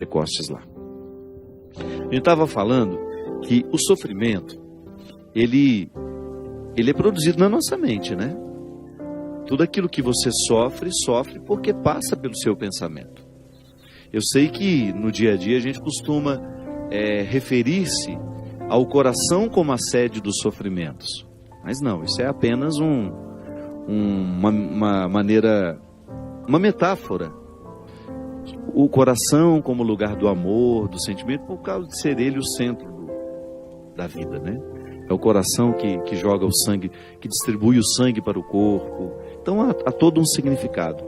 Pentecostes lá. A gente estava falando que o sofrimento, ele é produzido na nossa mente, né? Tudo aquilo que você sofre porque passa pelo seu pensamento. Eu sei que no dia a dia a gente costuma referir-se ao coração como a sede dos sofrimentos. Mas não, isso é apenas uma maneira, uma metáfora. O coração como lugar do amor, do sentimento, por causa de ser ele o centro da vida, né? É o coração que joga o sangue, que distribui o sangue para o corpo. Então há todo um significado.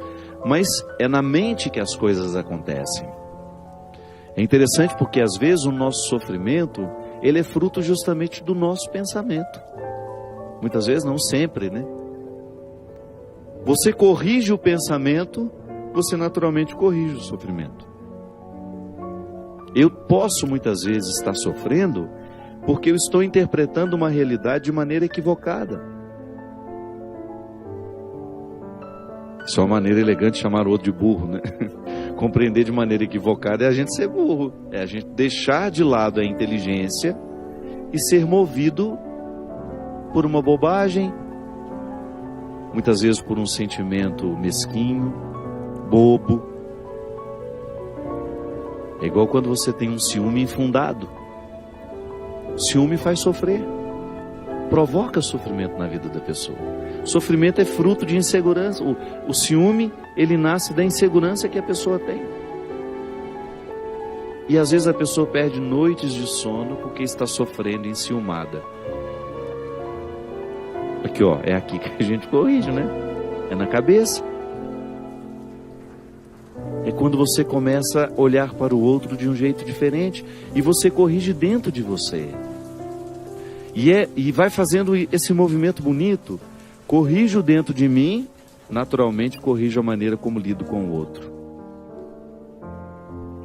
Mas é na mente que as coisas acontecem. É interessante porque às vezes o nosso sofrimento, ele é fruto justamente do nosso pensamento. Muitas vezes, não sempre, né? Você corrige o pensamento, você naturalmente corrige o sofrimento. Eu posso muitas vezes estar sofrendo porque eu estou interpretando uma realidade de maneira equivocada. Isso é uma maneira elegante de chamar o outro de burro, né? Compreender de maneira equivocada é a gente ser burro. É a gente deixar de lado a inteligência e ser movido por uma bobagem, muitas vezes por um sentimento mesquinho, bobo. É igual quando você tem um ciúme infundado. O ciúme faz sofrer, provoca sofrimento na vida da pessoa. Sofrimento é fruto de insegurança. O ciúme, ele nasce da insegurança que a pessoa tem. E às vezes a pessoa perde noites de sono porque está sofrendo enciumada. Aqui, ó, é aqui que a gente corrige, né? É na cabeça. É quando você começa a olhar para o outro de um jeito diferente e você corrige dentro de você. E vai fazendo esse movimento bonito. Corrijo dentro de mim, naturalmente corrijo a maneira como lido com o outro.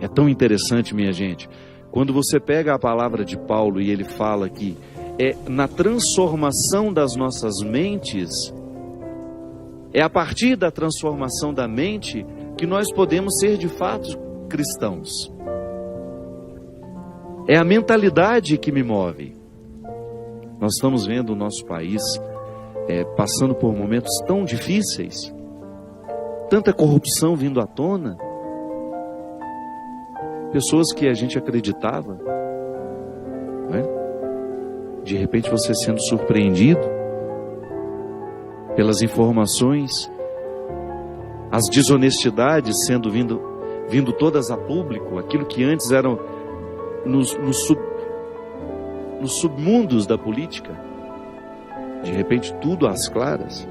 É tão interessante, minha gente, quando você pega a palavra de Paulo e ele fala que é na transformação das nossas mentes, é a partir da transformação da mente que nós podemos ser de fato cristãos. É a mentalidade que me move. Nós estamos vendo o nosso país passando por momentos tão difíceis, tanta corrupção vindo à tona, pessoas que a gente acreditava, né? De repente você sendo surpreendido pelas informações, as desonestidades sendo vindo todas a público, aquilo que antes eram nos submundos da política, de repente tudo às claras.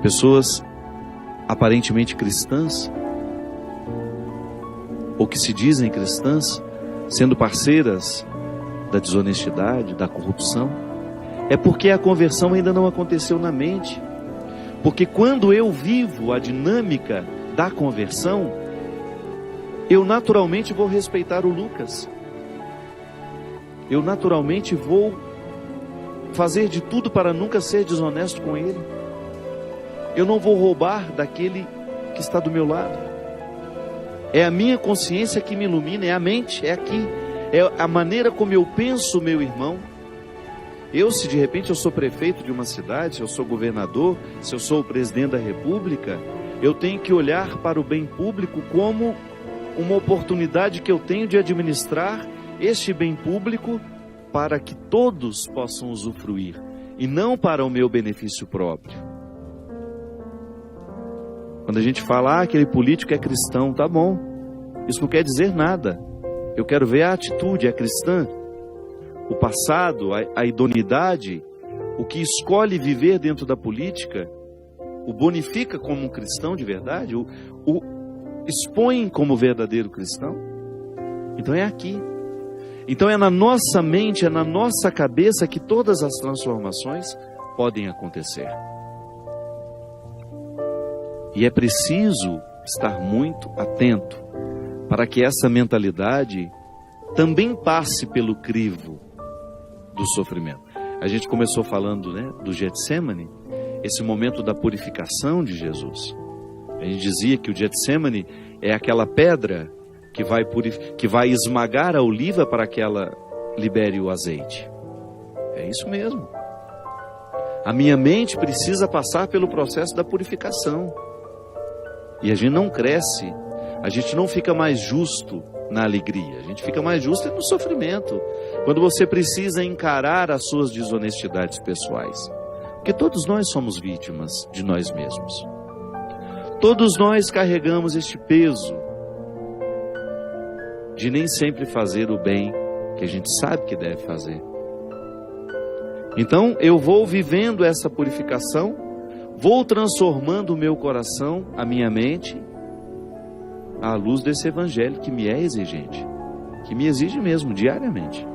Pessoas aparentemente cristãs, ou que se dizem cristãs, sendo parceiras da desonestidade, da corrupção. É porque a conversão ainda não aconteceu na mente. Porque quando eu vivo a dinâmica da conversão, eu naturalmente vou respeitar o Lucas. Eu naturalmente vou fazer de tudo para nunca ser desonesto com ele. Eu não vou roubar daquele que está do meu lado. É a minha consciência que me ilumina, é a mente, é aqui. É a maneira como eu penso, meu irmão. Se de repente eu sou prefeito de uma cidade, se eu sou governador, se eu sou o presidente da república, eu tenho que olhar para o bem público como uma oportunidade que eu tenho de administrar este bem público para que todos possam usufruir, e não para o meu benefício próprio. Quando a gente fala, aquele político é cristão, tá bom. Isso não quer dizer nada. Eu quero ver a atitude, é cristã. O passado, a idoneidade, o que escolhe viver dentro da política, o bonifica como um cristão de verdade, o expõe como verdadeiro cristão. Então é aqui. Então é na nossa mente, é na nossa cabeça que todas as transformações podem acontecer. E é preciso estar muito atento para que essa mentalidade também passe pelo crivo do sofrimento. A gente começou falando, né, do Getsemane, esse momento da purificação de Jesus. A gente dizia que o Getsemane é aquela pedra que vai esmagar a oliva para que ela libere o azeite. É isso mesmo. A minha mente precisa passar pelo processo da purificação. E a gente não cresce, a gente não fica mais justo na alegria, a gente fica mais justo no sofrimento, quando você precisa encarar as suas desonestidades pessoais. Porque todos nós somos vítimas de nós mesmos. Todos nós carregamos este peso de nem sempre fazer o bem que a gente sabe que deve fazer. Então eu vou vivendo essa purificação, vou transformando o meu coração, a minha mente, à luz desse evangelho que me é exigente, que me exige mesmo diariamente.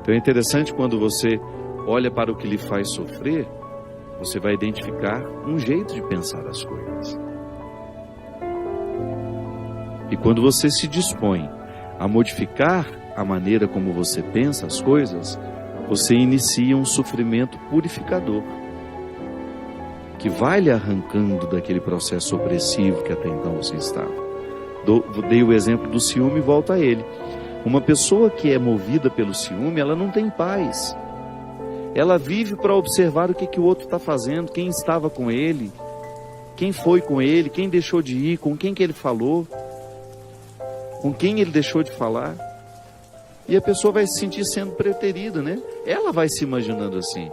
Então é interessante quando você olha para o que lhe faz sofrer, você vai identificar um jeito de pensar as coisas. E quando você se dispõe a modificar a maneira como você pensa as coisas, você inicia um sofrimento purificador, que vai lhe arrancando daquele processo opressivo que até então você estava. Dei o exemplo do ciúme e volto a ele. Uma pessoa que é movida pelo ciúme, ela não tem paz. Ela vive para observar o que o outro está fazendo, quem estava com ele, quem foi com ele, quem deixou de ir, com quem que ele falou, com quem ele deixou de falar. E a pessoa vai se sentir sendo preterida, né? Ela vai se imaginando assim.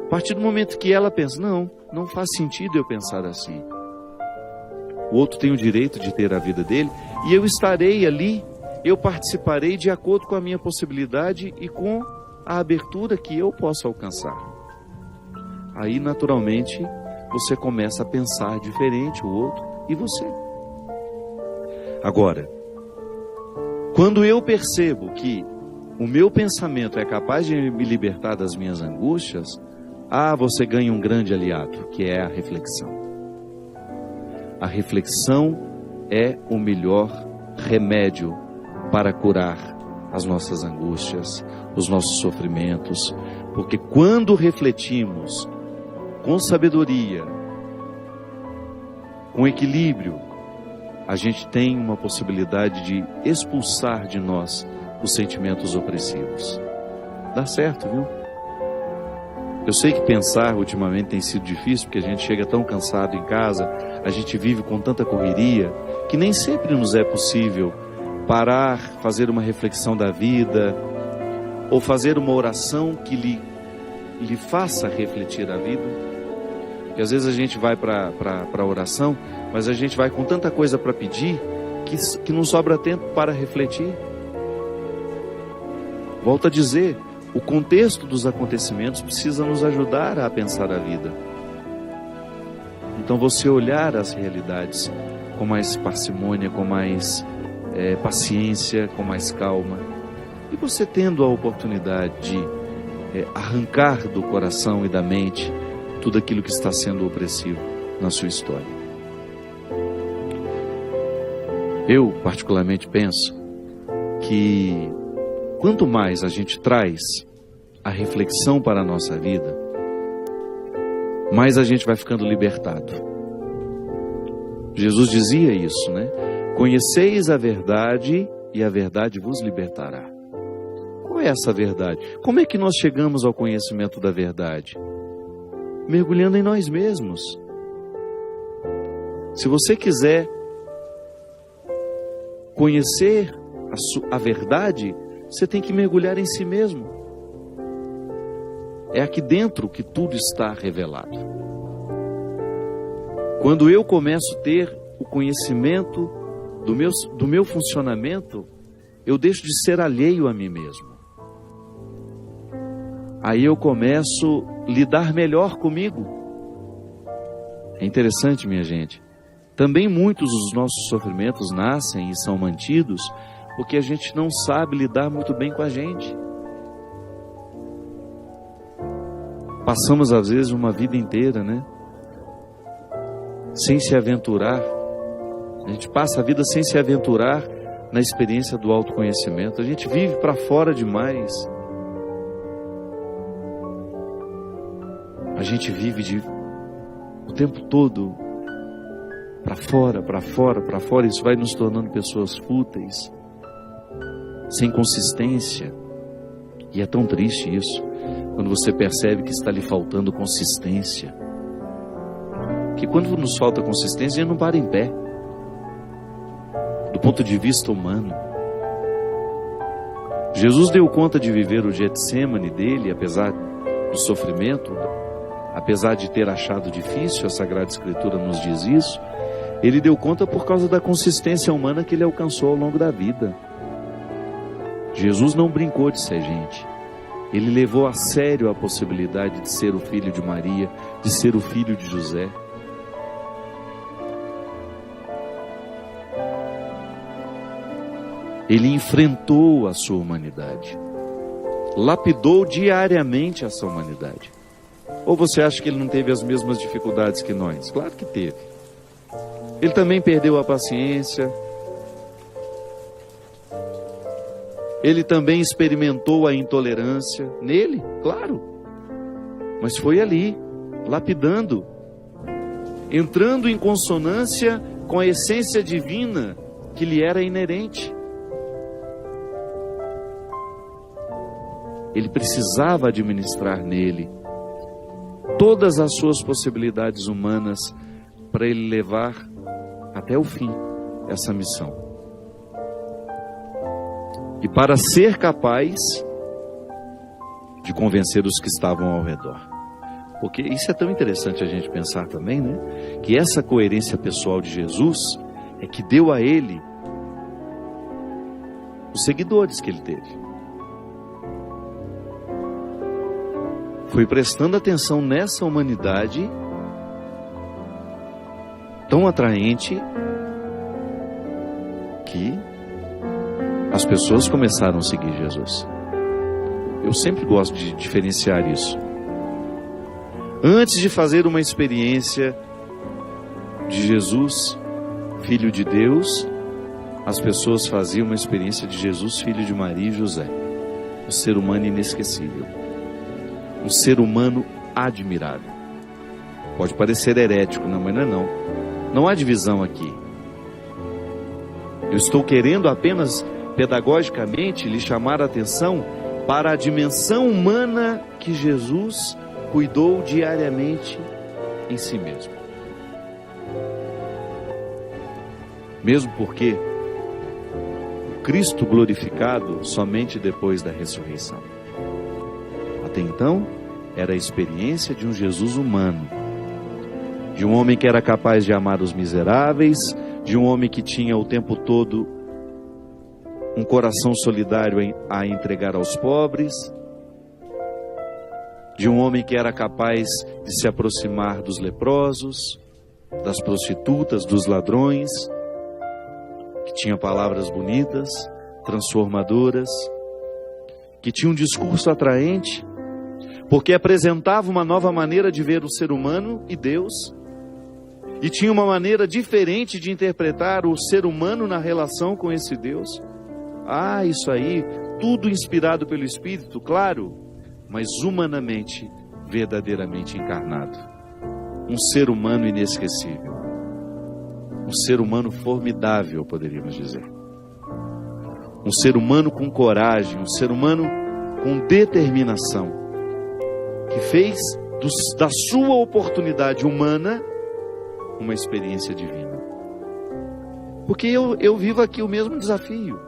A partir do momento que ela pensa, não faz sentido eu pensar assim. O outro tem o direito de ter a vida dele e eu estarei ali, eu participarei de acordo com a minha possibilidade e com a abertura que eu posso alcançar. Aí, naturalmente, você começa a pensar diferente o outro e você. Agora, quando eu percebo que o meu pensamento é capaz de me libertar das minhas angústias, você ganha um grande aliado, que é a reflexão. A reflexão é o melhor remédio para curar as nossas angústias, os nossos sofrimentos, porque quando refletimos com sabedoria, com equilíbrio, a gente tem uma possibilidade de expulsar de nós os sentimentos opressivos. Dá certo, viu? Eu sei que pensar ultimamente tem sido difícil, porque a gente chega tão cansado em casa, a gente vive com tanta correria, que nem sempre nos é possível parar, fazer uma reflexão da vida, ou fazer uma oração que lhe faça refletir a vida. Porque às vezes a gente vai para a oração, mas a gente vai com tanta coisa para pedir, que não sobra tempo para refletir. Volto a dizer, o contexto dos acontecimentos precisa nos ajudar a pensar a vida. Então você olhar as realidades com mais parcimônia, com mais paciência, com mais calma. E você tendo a oportunidade de arrancar do coração e da mente tudo aquilo que está sendo opressivo na sua história. Eu particularmente penso que quanto mais a gente traz a reflexão para a nossa vida, mais a gente vai ficando libertado. Jesus dizia isso, né? Conheceis a verdade e a verdade vos libertará. Qual é essa verdade? Como é que nós chegamos ao conhecimento da verdade? Mergulhando em nós mesmos. Se você quiser conhecer a verdade, você tem que mergulhar em si mesmo. É aqui dentro que tudo está revelado. Quando eu começo a ter o conhecimento do meu funcionamento, eu deixo de ser alheio a mim mesmo. Aí eu começo a lidar melhor comigo. É interessante, minha gente. Também muitos dos nossos sofrimentos nascem e são mantidos porque a gente não sabe lidar muito bem com a gente. Passamos às vezes uma vida inteira, né? Sem se aventurar. A gente passa a vida sem se aventurar na experiência do autoconhecimento. A gente vive para fora demais. A gente vive o tempo todo, para fora, para fora, para fora, isso vai nos tornando pessoas fúteis, sem consistência. E é tão triste isso, quando você percebe que está lhe faltando consistência. Que quando nos falta consistência, a gente não para em pé. Do ponto de vista humano. Jesus deu conta de viver o Getsêmani dele, apesar do sofrimento, apesar de ter achado difícil, a Sagrada Escritura nos diz isso, ele deu conta por causa da consistência humana que ele alcançou ao longo da vida. Jesus não brincou de ser gente. Ele levou a sério a possibilidade de ser o filho de Maria, de ser o filho de José. Ele enfrentou a sua humanidade, lapidou diariamente essa humanidade. Ou você acha que ele não teve as mesmas dificuldades que nós? Claro que teve. Ele também perdeu a paciência. Ele também experimentou a intolerância. Nele, claro. Mas foi ali, lapidando, entrando em consonância com a essência divina que lhe era inerente. Ele precisava administrar nele todas as suas possibilidades humanas para ele levar até o fim essa missão. E para ser capaz de convencer os que estavam ao redor. Porque isso é tão interessante a gente pensar também, né? Que essa coerência pessoal de Jesus é que deu a ele os seguidores que ele teve. Foi prestando atenção nessa humanidade tão atraente que as pessoas começaram a seguir Jesus. Eu sempre gosto de diferenciar isso. Antes de fazer uma experiência de Jesus, Filho de Deus, as pessoas faziam uma experiência de Jesus, Filho de Maria e José. Um ser humano inesquecível. Um ser humano admirável. Pode parecer herético, não, mas não é não. Não há divisão aqui. Eu estou querendo apenas, pedagogicamente, lhe chamar a atenção para a dimensão humana que Jesus cuidou diariamente em si mesmo. Mesmo porque o Cristo glorificado somente depois da ressurreição. Até então, era a experiência de um Jesus humano, de um homem que era capaz de amar os miseráveis, de um homem que tinha o tempo todo um coração solidário a entregar aos pobres, de um homem que era capaz de se aproximar dos leprosos, das prostitutas, dos ladrões, que tinha palavras bonitas, transformadoras, que tinha um discurso atraente, porque apresentava uma nova maneira de ver o ser humano e Deus, e tinha uma maneira diferente de interpretar o ser humano na relação com esse Deus. Ah, isso aí, tudo inspirado pelo Espírito, claro, mas humanamente, verdadeiramente encarnado. Um ser humano inesquecível. Um ser humano formidável, poderíamos dizer. Um ser humano com coragem, um ser humano com determinação, que fez da sua oportunidade humana uma experiência divina. Porque eu vivo aqui o mesmo desafio.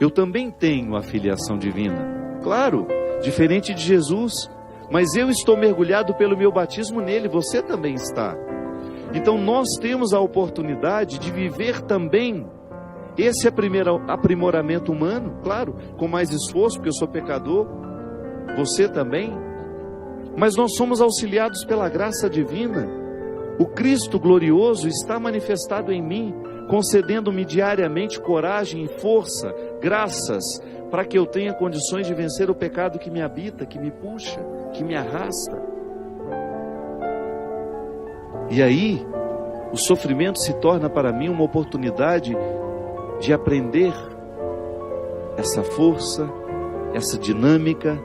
Eu também tenho a filiação divina. Claro, diferente de Jesus, mas eu estou mergulhado pelo meu batismo nele, você também está. Então nós temos a oportunidade de viver também esse aprimoramento humano, claro, com mais esforço, porque eu sou pecador, você também. Mas nós somos auxiliados pela graça divina. O Cristo glorioso está manifestado em mim, concedendo-me diariamente coragem e força, graças, para que eu tenha condições de vencer o pecado que me habita, que me puxa, que me arrasta. E aí, o sofrimento se torna para mim uma oportunidade de aprender essa força, essa dinâmica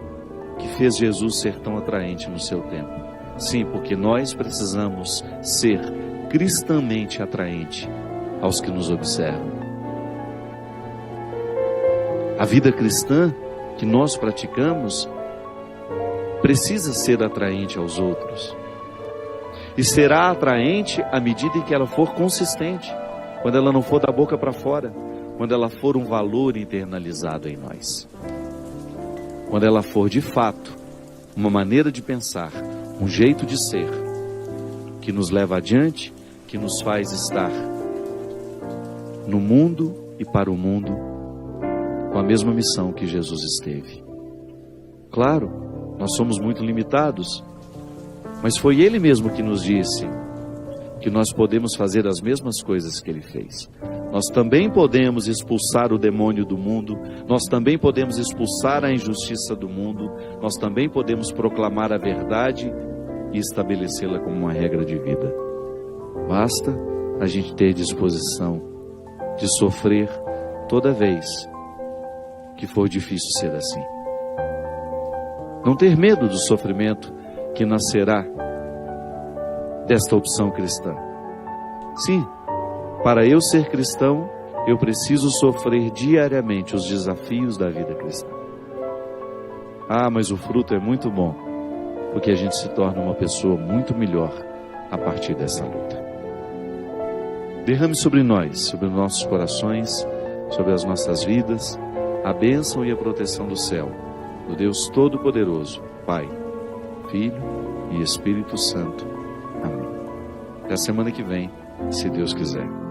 que fez Jesus ser tão atraente no seu tempo. Sim, porque nós precisamos ser cristamente atraente aos que nos observam. A vida cristã que nós praticamos precisa ser atraente aos outros. E será atraente à medida em que ela for consistente, quando ela não for da boca para fora, quando ela for um valor internalizado em nós. Quando ela for de fato uma maneira de pensar, um jeito de ser, que nos leva adiante, que nos faz estar no mundo e para o mundo com a mesma missão que Jesus esteve. Claro, nós somos muito limitados, mas foi Ele mesmo que nos disse que nós podemos fazer as mesmas coisas que Ele fez. Nós também podemos expulsar o demônio do mundo, nós também podemos expulsar a injustiça do mundo, nós também podemos proclamar a verdade e estabelecê-la como uma regra de vida. Basta a gente ter disposição de sofrer toda vez que for difícil ser assim. Não ter medo do sofrimento que nascerá desta opção cristã. Sim, para eu ser cristão, eu preciso sofrer diariamente os desafios da vida cristã. Ah, mas o fruto é muito bom, porque a gente se torna uma pessoa muito melhor a partir dessa luta. Derrame sobre nós, sobre os nossos corações, sobre as nossas vidas, a bênção e a proteção do céu, do Deus Todo-Poderoso, Pai, Filho e Espírito Santo. Amém. Até a semana que vem, se Deus quiser.